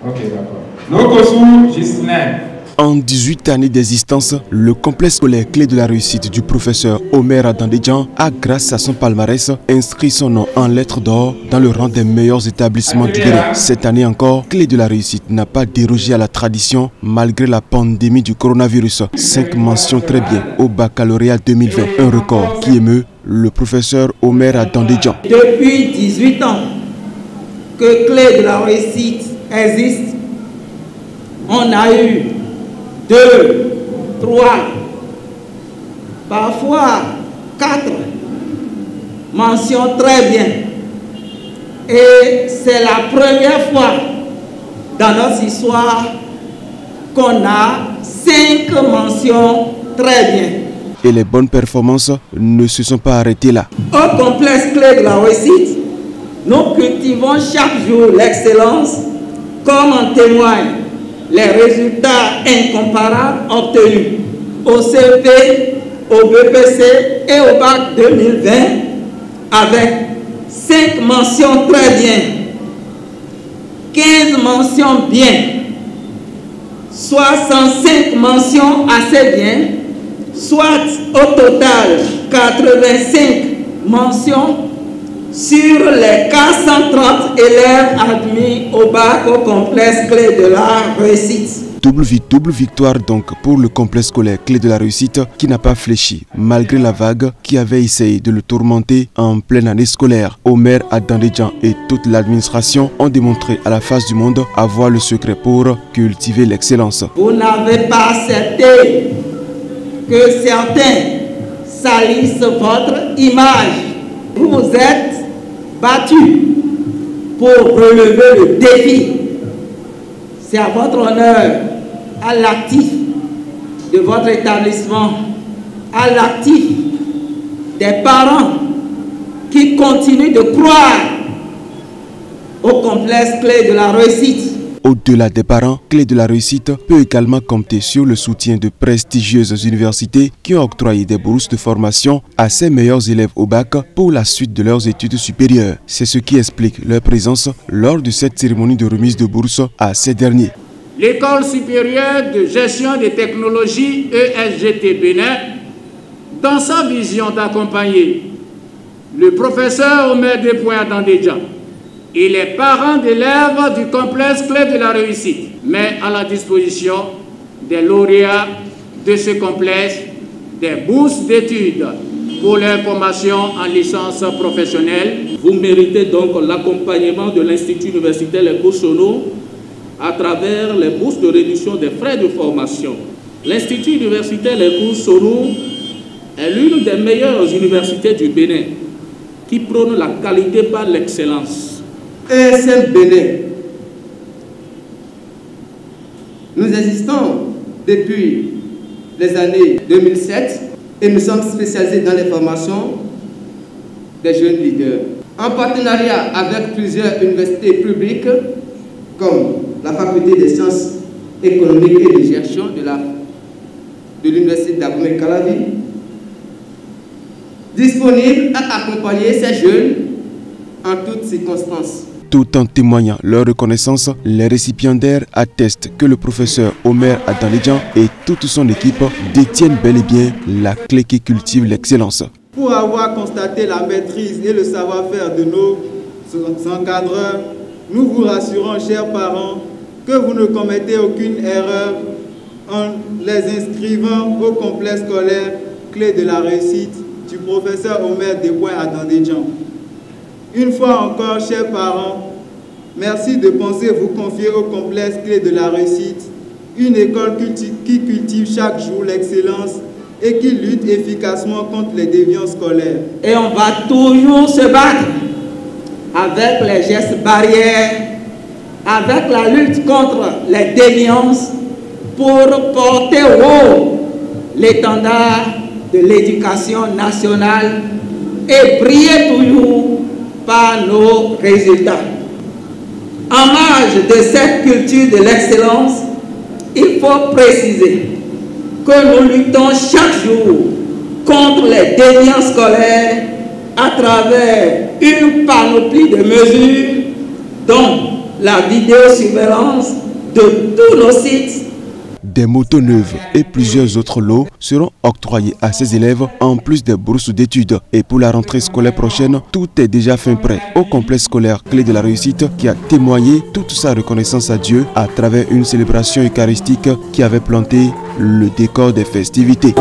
Ok, d'accord. Nokosu Gislain. En 18 années d'existence, le complexe scolaire clé de la réussite du professeur Omer Adandedjan a, grâce à son palmarès, inscrit son nom en lettres d'or dans le rang des meilleurs établissements du Bénin. Cette année encore, Clé de la réussite n'a pas dérogé à la tradition malgré la pandémie du coronavirus. 5 mentions très bien au baccalauréat 2020, un record qui émeut le professeur Omer Adandedjan. Depuis 18 ans que Clé de la réussite existe, on a eu 2, 3, parfois 4 mentions très bien. Et c'est la première fois dans notre histoire qu'on a 5 mentions très bien. Et les bonnes performances ne se sont pas arrêtées là. Au complexe Clé de la réussite, nous cultivons chaque jour l'excellence, comme en témoignent les résultats incomparables obtenus au CP, au BPC et au bac 2020 avec 5 mentions très bien, 15 mentions bien, 65 mentions assez bien, soit au total 85 mentions sur les 430 élèves admis au bac au complexe Clé de la réussite. Double victoire donc pour le complexe scolaire Clé de la réussite qui n'a pas fléchi malgré la vague qui avait essayé de le tourmenter en pleine année scolaire. Omer Adandedjan et toute l'administration ont démontré à la face du monde avoir le secret pour cultiver l'excellence. Vous n'avez pas accepté que certains salissent votre image. Vous vous êtes battu pour relever le défi. C'est à votre honneur, à l'actif de votre établissement, à l'actif des parents qui continuent de croire au complexe Clé de la réussite. Au-delà des parents, Clé de la réussite peut également compter sur le soutien de prestigieuses universités qui ont octroyé des bourses de formation à ses meilleurs élèves au bac pour la suite de leurs études supérieures. C'est ce qui explique leur présence lors de cette cérémonie de remise de bourse à ces derniers. L'École supérieure de gestion des technologies ESGT Bénin, dans sa vision d'accompagner le professeur Omer Adandedjan et les parents d'élèves du complexe Clé de la réussite, met à la disposition des lauréats de ce complexe des bourses d'études pour leur formation en licence professionnelle. Vous méritez donc l'accompagnement de l'Institut universitaire Les Cours Sono à travers les bourses de réduction des frais de formation. L'Institut universitaire Les Cours Sono est l'une des meilleures universités du Bénin qui prône la qualité par l'excellence. ESM Bénin. Nous existons depuis les années 2007 et nous sommes spécialisés dans les formations des jeunes leaders. En partenariat avec plusieurs universités publiques comme la Faculté des sciences économiques et de gestion de l'Université d'Abomey-Calavi, disponible à accompagner ces jeunes en toutes circonstances. Tout en témoignant leur reconnaissance, les récipiendaires attestent que le professeur Omer Adandedjan et toute son équipe détiennent bel et bien la clé qui cultive l'excellence. Pour avoir constaté la maîtrise et le savoir-faire de nos encadreurs, nous vous rassurons, chers parents, que vous ne commettez aucune erreur en les inscrivant au complexe scolaire Clé de la réussite du professeur Omer Adandedjan. Une fois encore, chers parents, merci de penser vous confier au complexe Clé de la réussite, une école qui cultive chaque jour l'excellence et qui lutte efficacement contre les déviances scolaires. Et on va toujours se battre avec les gestes barrières, avec la lutte contre les déviances pour porter haut l'étendard de l'éducation nationale et briller toujours par nos résultats. En marge de cette culture de l'excellence, il faut préciser que nous luttons chaque jour contre les déviances scolaires à travers une panoplie de mesures, dont la vidéosurveillance de tous nos sites. Des motos neuves et plusieurs autres lots seront octroyés à ces élèves en plus des bourses d'études. Et pour la rentrée scolaire prochaine, tout est déjà fin prêt au complexe scolaire Clé de la Réussite qui a témoigné toute sa reconnaissance à Dieu à travers une célébration eucharistique qui avait planté le décor des festivités.